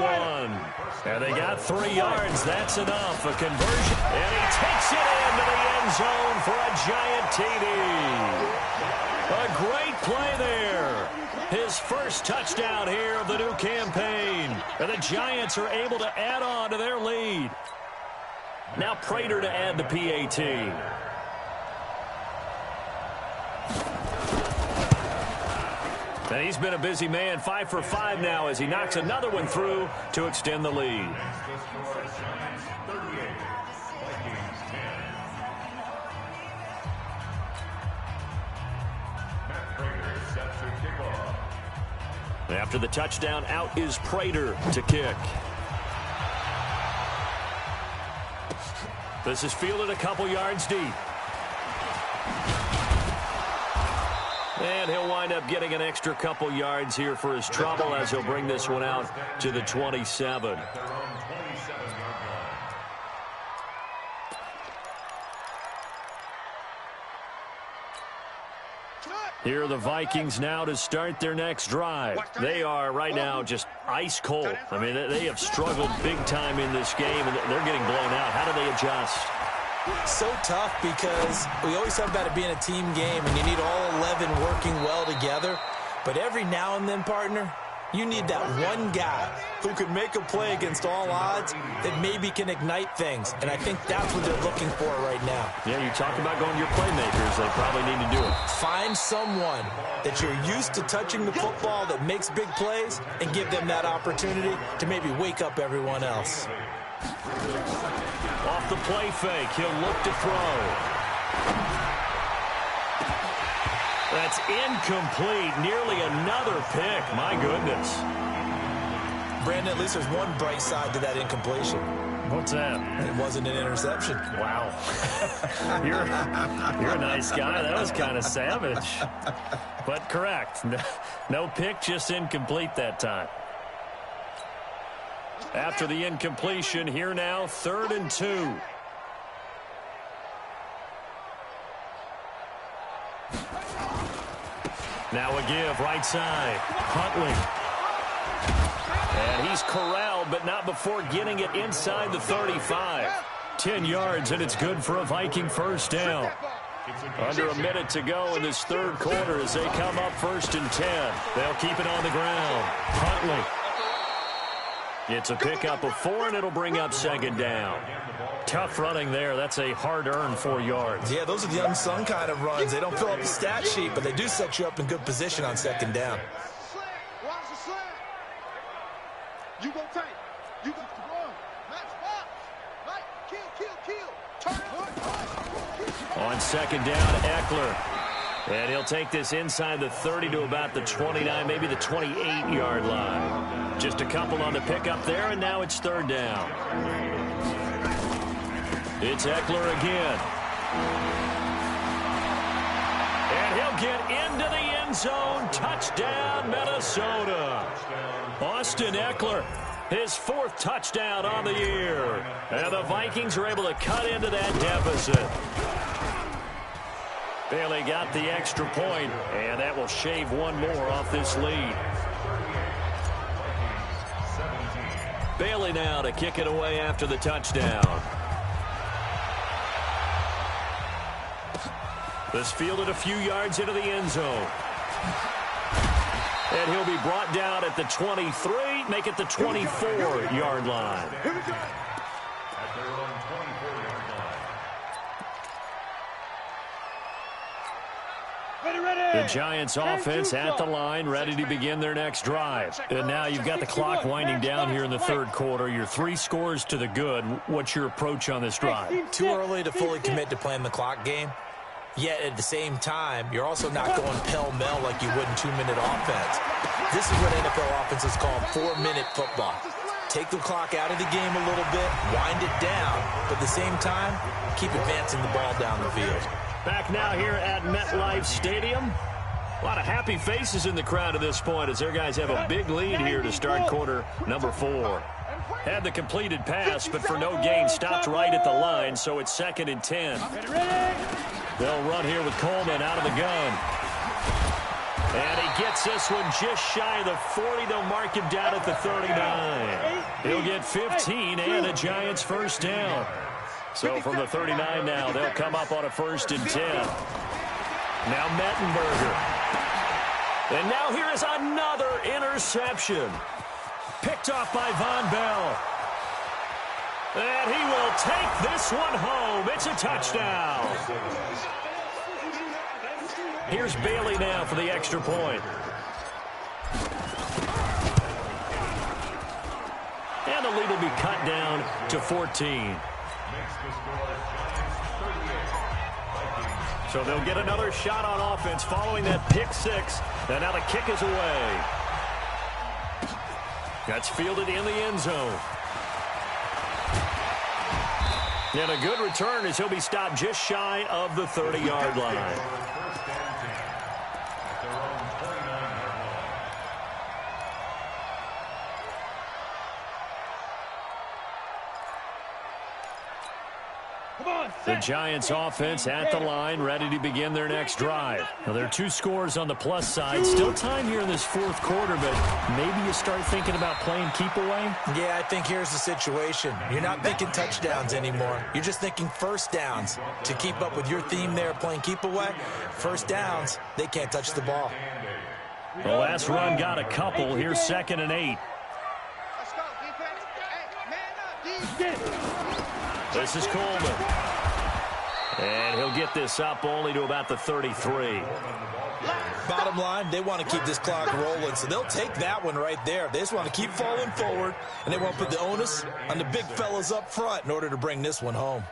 And they got 3 yards. That's enough. A conversion. And he takes it into the end zone for a giant TD. A great play there. His first touchdown here of the new campaign. And the Giants are able to add on to their lead. Now Prater to add the PAT. And he's been a busy man, 5 for 5 now as he knocks another one through to extend the lead. After the touchdown, out is Prater to kick. This is fielded a couple yards deep. And he'll wind up getting an extra couple yards here for his trouble as he'll bring this one out to the 27. Here are the Vikings now to start their next drive. They are right now just ice cold. I mean, they have struggled big time in this game, and they're getting blown out. How do they adjust? So tough because we always talk about it being a team game, and you need all 11 working well together. But every now and then, partner, you need that one guy who can make a play against all odds that maybe can ignite things. And I think that's what they're looking for right now. Yeah, you talk about going to your playmakers. They probably need to do it. Find someone that you're used to touching the football that makes big plays and give them that opportunity to maybe wake up everyone else. Off the play fake, he'll look to throw. That's incomplete. Nearly another pick. My goodness. Brandon, at least there's one bright side to that incompletion. What's that? It wasn't an interception. Wow. You're a nice guy. That was kind of savage. But correct. No pick, just incomplete that time. After the incompletion, here now, 3rd and 2. Now a give, right side. Huntley. And he's corralled, but not before getting it inside the 35. 10 yards, and it's good for a Viking first down. Under a minute to go in this 3rd quarter as they come up 1st and 10. They'll keep it on the ground. Huntley. It's a pickup of 4, and it'll bring up 2nd down. Tough running there. That's a hard-earned 4 yards. Yeah, those are the unsung kind of runs. They don't fill up the stat sheet, but they do set you up in good position on 2nd down. Watch the slant. You go tank. You got to run. Match box. Right. Kill. Turn it. On 2nd down, Eckler. And he'll take this inside the 30 to about the 29, maybe the 28-yard line. Just a couple on the pickup there, and now it's 3rd down. It's Eckler again. And he'll get into the end zone. Touchdown, Minnesota. Austin Eckler, his 4th touchdown on the year. And the Vikings are able to cut into that deficit. Bailey got the extra point, and that will shave one more off this lead. Bailey now to kick it away after the touchdown. This fielded a few yards into the end zone. And he'll be brought down at the 23, make it the 24-yard line. At their own 24-yard line. The Giants offense at the line, ready to begin their next drive. And now you've got the clock winding down here in the 3rd quarter. You're 3 scores to the good. What's your approach on this drive? Too early to fully commit to playing the clock game. Yet at the same time, you're also not going pell-mell like you would in 2-minute offense. This is what NFL offenses call 4-minute football. take the clock out of the game a little bit, wind it down, but at the same time, keep advancing the ball down the field. Back now here at MetLife Stadium. A lot of happy faces in the crowd at this point as their guys have a big lead here to start quarter number 4. Had the completed pass, but for no gain, stopped right at the line, so it's 2nd and 10. They'll run here with Coleman out of the gun. And he gets this one just shy of the 40. They'll mark him down at the 39. He'll get 15 and a Giants first down. So from the 39 now, they'll come up on a 1st and 10. Now Mettenberger. And now here is another interception. Picked off by Von Bell. And he will take this one home. It's a touchdown. Here's Bailey now for the extra point. And the lead will be cut down to 14. So they'll get another shot on offense following that pick 6. And now the kick is away. That's fielded in the end zone. And a good return as he'll be stopped just shy of the 30-yard line. The Giants offense at the line, ready to begin their next drive. Now, there are 2 scores on the plus side. Still time here in this 4th quarter, but maybe you start thinking about playing keep away? Yeah, I think here's the situation. You're not thinking touchdowns anymore. You're just thinking first downs. To keep up with your theme there, playing keep away, first downs, they can't touch the ball. The last run got a couple. Here's 2nd and 8. Let's go, defense. Hey, man up, This is Coleman. And he'll get this up only to about the 33. Bottom line, they want to keep this clock rolling, so they'll take that one right there. They just want to keep falling forward, and they want to put the onus on the big fellas up front in order to bring this one home.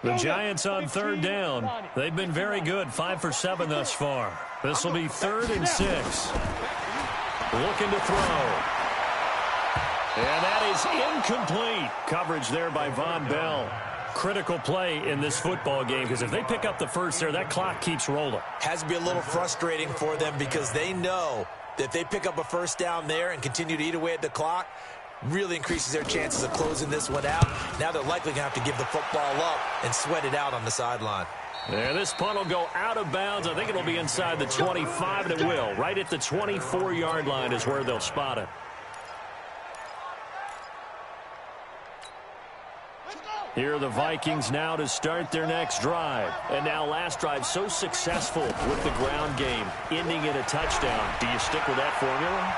The Giants on 3rd down. They've been very good, 5 for 7 thus far. This will be 3rd and 6. Looking to throw. And that is incomplete. Coverage there by Von Bell. Critical play in this football game because if they pick up the first there, that clock keeps rolling. Has to be a little frustrating for them because they know that if they pick up a first down there and continue to eat away at the clock, really increases their chances of closing this one out. Now they're likely going to have to give the football up and sweat it out on the sideline. Yeah, this punt will go out of bounds. I think it'll be inside the 25, and it will. Right at the 24-yard line is where they'll spot it. Here are the Vikings now to start their next drive. And now last drive so successful with the ground game, ending in a touchdown. Do you stick with that formula?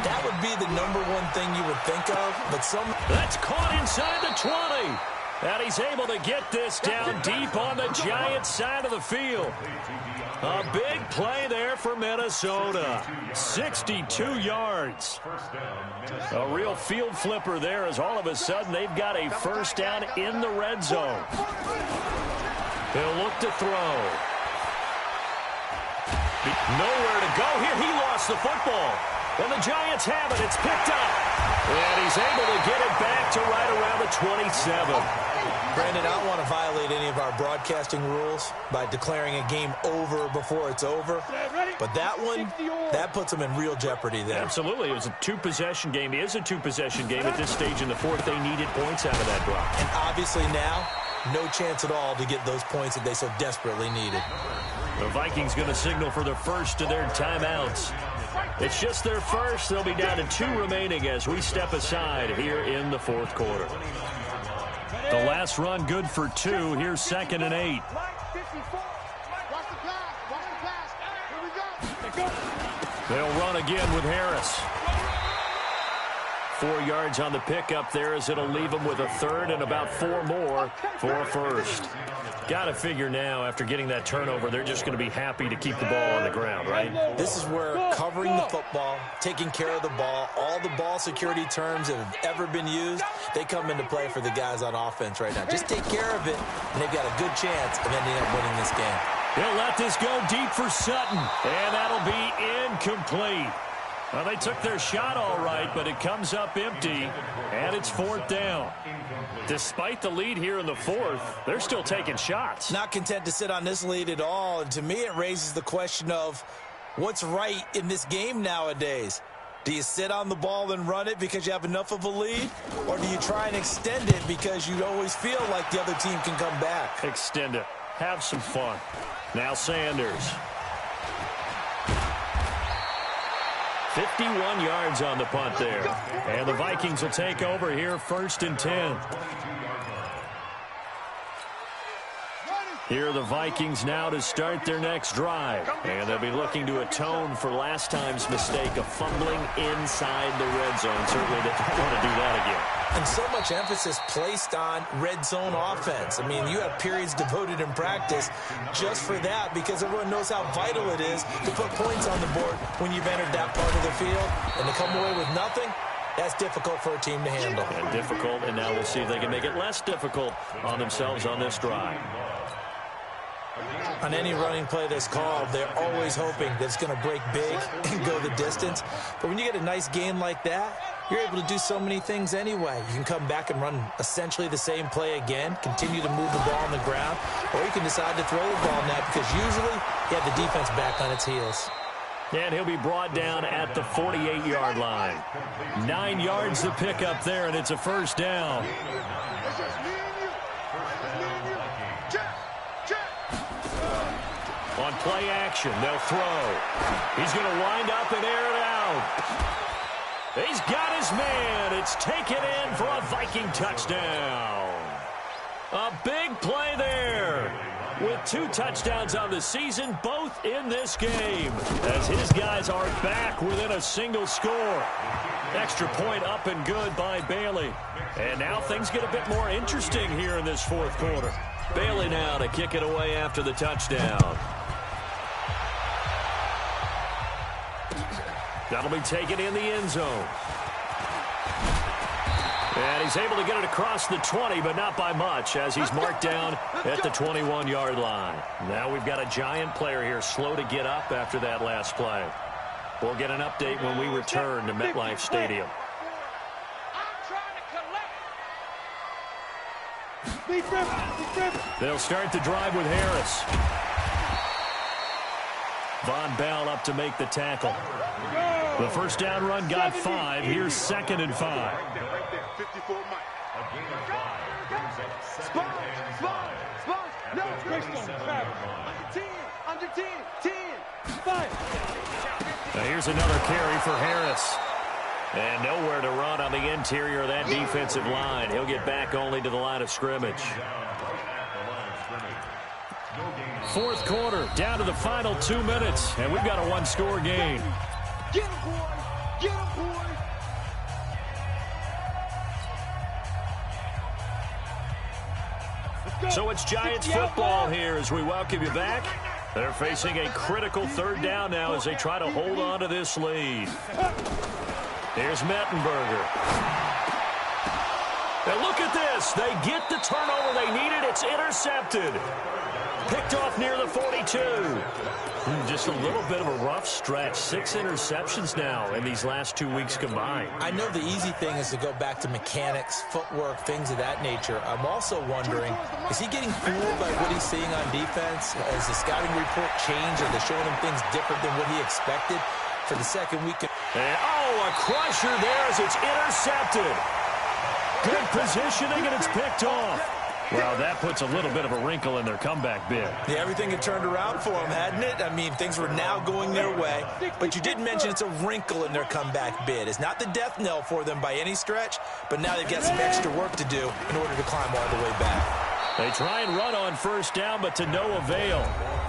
That would be the #1 thing you would think of, but That's caught inside the 20. And he's able to get this down deep on the Giants side of the field. A big play there for Minnesota. 62 yards. A real field flipper there as all of a sudden they've got a first down in the red zone. They'll look to throw. Nowhere to go here. He lost the football. And the Giants have it. It's picked up. And he's able to get it back to right around the 27. Brandon, I don't want to violate any of our broadcasting rules by declaring a game over before it's over. But that one, that puts them in real jeopardy there. Absolutely. It was a 2-possession game. It is a 2-possession game at this stage in the 4th. They needed points out of that drive. And obviously now, no chance at all to get those points that they so desperately needed. The Vikings going to signal for the first of their timeouts. It's just their first. They'll be down to 2 remaining as we step aside here in the 4th quarter. The last run good for 2. Here's 2nd and 8. They'll run again with Harris. 4 yards on the pickup there as it'll leave them with a 3rd and about 4 more for a first. Got to figure now, after getting that turnover, they're just going to be happy to keep the ball on the ground, right? This is where covering the football, taking care of the ball, all the ball security terms that have ever been used, they come into play for the guys on offense right now. Just take care of it, and they've got a good chance of ending up winning this game. He'll let this go deep for Sutton, and that'll be incomplete. Well, they took their shot all right, but it comes up empty, and it's 4th down. Despite the lead here in the 4th, they're still taking shots. Not content to sit on this lead at all, and to me it raises the question of what's right in this game nowadays. Do you sit on the ball and run it because you have enough of a lead, or do you try and extend it because you always feel like the other team can come back? Extend it. Have some fun. Now Sanders. 51 yards on the punt there. And the Vikings will take over here 1st and 10. Here are the Vikings now to start their next drive. And they'll be looking to atone for last time's mistake of fumbling inside the red zone. Certainly they don't want to do that again. And so much emphasis placed on red zone offense. I mean, you have periods devoted in practice just for that because everyone knows how vital it is to put points on the board when you've entered that part of the field. And to come away with nothing, that's difficult for a team to handle. And difficult, and now we'll see if they can make it less difficult on themselves on this drive. On any running play that's called, they're always hoping that it's going to break big and go the distance. But when you get a nice gain like that, you're able to do so many things anyway. You can come back and run essentially the same play again, continue to move the ball on the ground, or you can decide to throw the ball now because usually you have the defense back on its heels. And he'll be brought down at the 48-yard line. 9 yards to pick up there, and it's a 1st down. On play action, they'll throw. He's going to wind up and air it out. He's got his man. It's taken in for a Viking touchdown. A big play there. With 2 touchdowns on the season, both in this game, as his guys are back within a single score. Extra point up and good by Bailey. And now things get a bit more interesting here in this 4th quarter. Bailey now to kick it away after the touchdown. That'll be taken in the end zone. And he's able to get it across the 20, but not by much, as he's marked down at the 21-yard line. Now we've got a giant player here, slow to get up after that last play. We'll get an update when we return to MetLife Stadium. They'll start the drive with Harris. Von Bell up to make the tackle. The 1st down run got 5. Here's 2nd and 5. Now here's another carry for Harris. And nowhere to run on the interior of that defensive line. He'll get back only to the line of scrimmage. 4th quarter, down to the final 2 minutes, and we've got a 1-score game. Get him, boy! Get him, boy! So it's Giants football here as we welcome you back. They're facing a critical 3rd down now as they try to hold on to this lead. Here's Mettenberger. Now look at this. They get the turnover they needed. It's intercepted. Picked off near the 42. Just a little bit of a rough stretch. 6 interceptions now in these last 2 weeks combined. I know the easy thing is to go back to mechanics, footwork, things of that nature. I'm also wondering, is he getting fooled by what he's seeing on defense? Has the scouting report changed? Are they showing him things different than what he expected for the 2nd week? And, a crusher there as it's intercepted. Good positioning, and it's picked off. Well, that puts a little bit of a wrinkle in their comeback bid. Yeah, everything had turned around for them, hadn't it? I mean, things were now going their way. But you did mention it's a wrinkle in their comeback bid. It's not the death knell for them by any stretch, but now they've got some extra work to do in order to climb all the way back. They try and run on 1st down, but to no avail.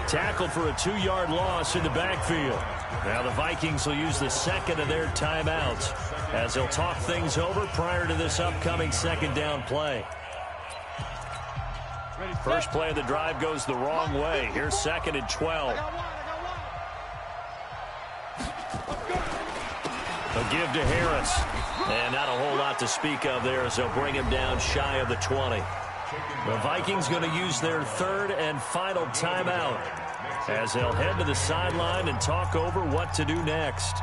Tackled for a 2-yard loss in the backfield. Now the Vikings will use the 2nd of their timeouts as they'll talk things over prior to this upcoming 2nd down play. First play of the drive goes the wrong way. Here's 2nd and 12. A give to Harris. And not a whole lot to speak of there as they'll bring him down shy of the 20. The Vikings going to use their 3rd and final timeout as they'll head to the sideline and talk over what to do next.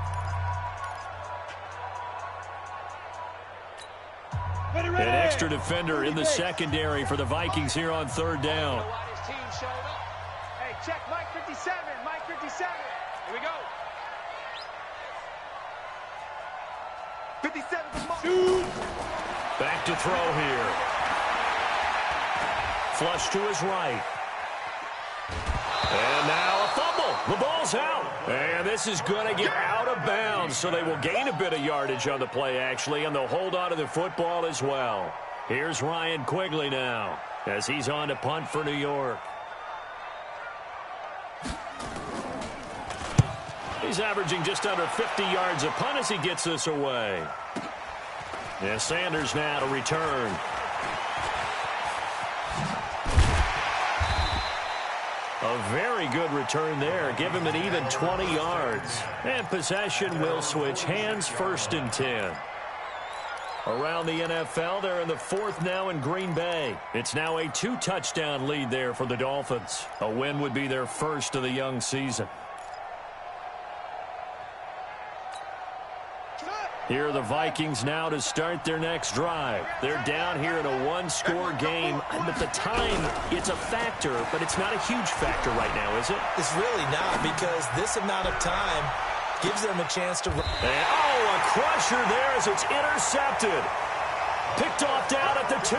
An extra defender in the secondary for the Vikings here on third down. Hey, check Mike 57. Mike 57. Here we go. 57. Back to throw here. Flush to his right. And now a fumble. The ball's out. And this is going to get out of bounds, so they will gain a bit of yardage on the play, actually, and they'll hold on to the football as well. Here's Ryan Quigley now as he's on to punt for New York. He's averaging just under 50 yards a punt as he gets this away. And Sanders now to return. A very good return there. Give him an even 20 yards. And possession will switch hands, 1st and 10. Around the NFL, they're in the 4th now in Green Bay. It's now a 2-touchdown lead there for the Dolphins. A win would be their first of the young season. Here are the Vikings now to start their next drive. They're down here in a 1-score game. At the time, it's a factor, but it's not a huge factor right now, is it? It's really not, because this amount of time gives them a chance to... And, a crusher there as it's intercepted. Picked off down at the 2.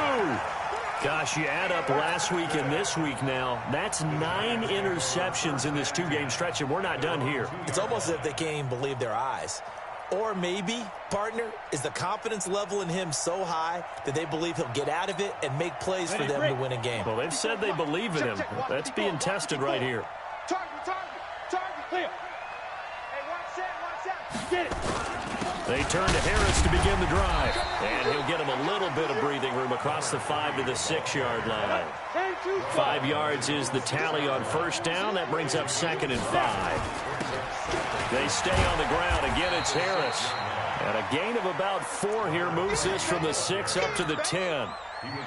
Gosh, you add up last week and this week now, that's 9 interceptions in this 2-game stretch, and we're not done here. It's almost as if they can't even believe their eyes. Or maybe, partner, is the confidence level in him so high that they believe he'll get out of it and make plays for them to win a game. Well, they've said they believe in him. That's being tested right here. Target. Clear. Hey, watch that. Get it. They turn to Harris to begin the drive. And he'll get him a little bit of breathing room across the 5 to the 6-yard line. 5 yards is the tally on 1st down. That brings up 2nd and 5. They stay on the ground. Again, it's Harris. And a gain of about 4 here moves this from the 6 up to the 10.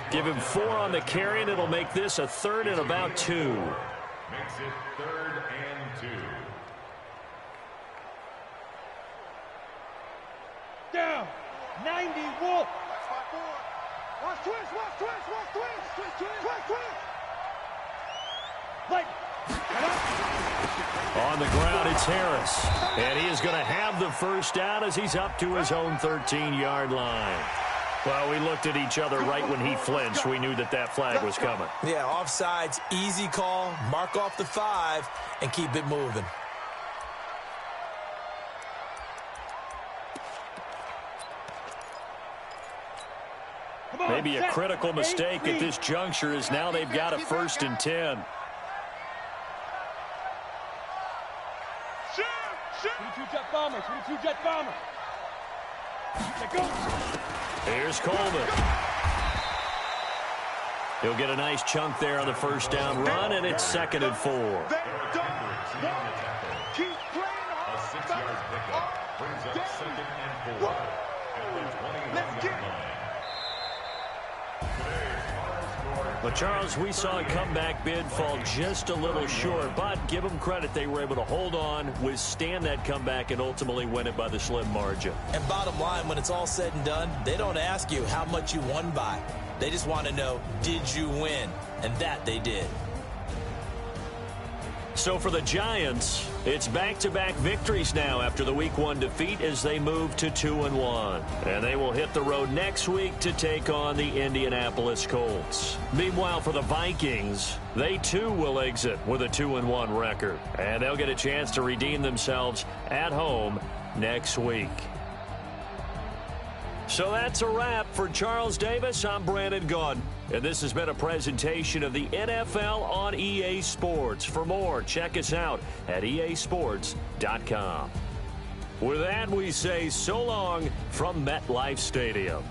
Give him 4 on the carry, and it'll make this a 3rd and about 2. Makes it 3rd and 2. Down. 90 Wolf. Watch twist. Like. On the ground, it's Harris. And he is going to have the 1st down as he's up to his own 13-yard line. Well, we looked at each other right when he flinched. We knew that flag was coming. Yeah, offsides, easy call. Mark off the 5 and keep it moving. Maybe a critical mistake at this juncture is now they've got a 1st and 10. 22 jet bomber. Here's Coleman. He'll get a nice chunk there on the 1st down run, and it's 2nd and 4. Keep playing A 6-yard pickup brings up 2nd and 4. Let's get it. But, Charles, we saw a comeback bid fall just a little short, but give them credit. They were able to hold on, withstand that comeback, and ultimately win it by the slim margin. And bottom line, when it's all said and done, they don't ask you how much you won by. They just want to know, did you win? And that they did. So for the Giants, it's back-to-back victories now after the Week 1 defeat as they move to 2-1. And they will hit the road next week to take on the Indianapolis Colts. Meanwhile, for the Vikings, they too will exit with a 2-1 record. And they'll get a chance to redeem themselves at home next week. So that's a wrap. For Charles Davis, I'm Brandon Gaudin. And this has been a presentation of the NFL on EA Sports. For more, check us out at easports.com. With that, we say so long from MetLife Stadium.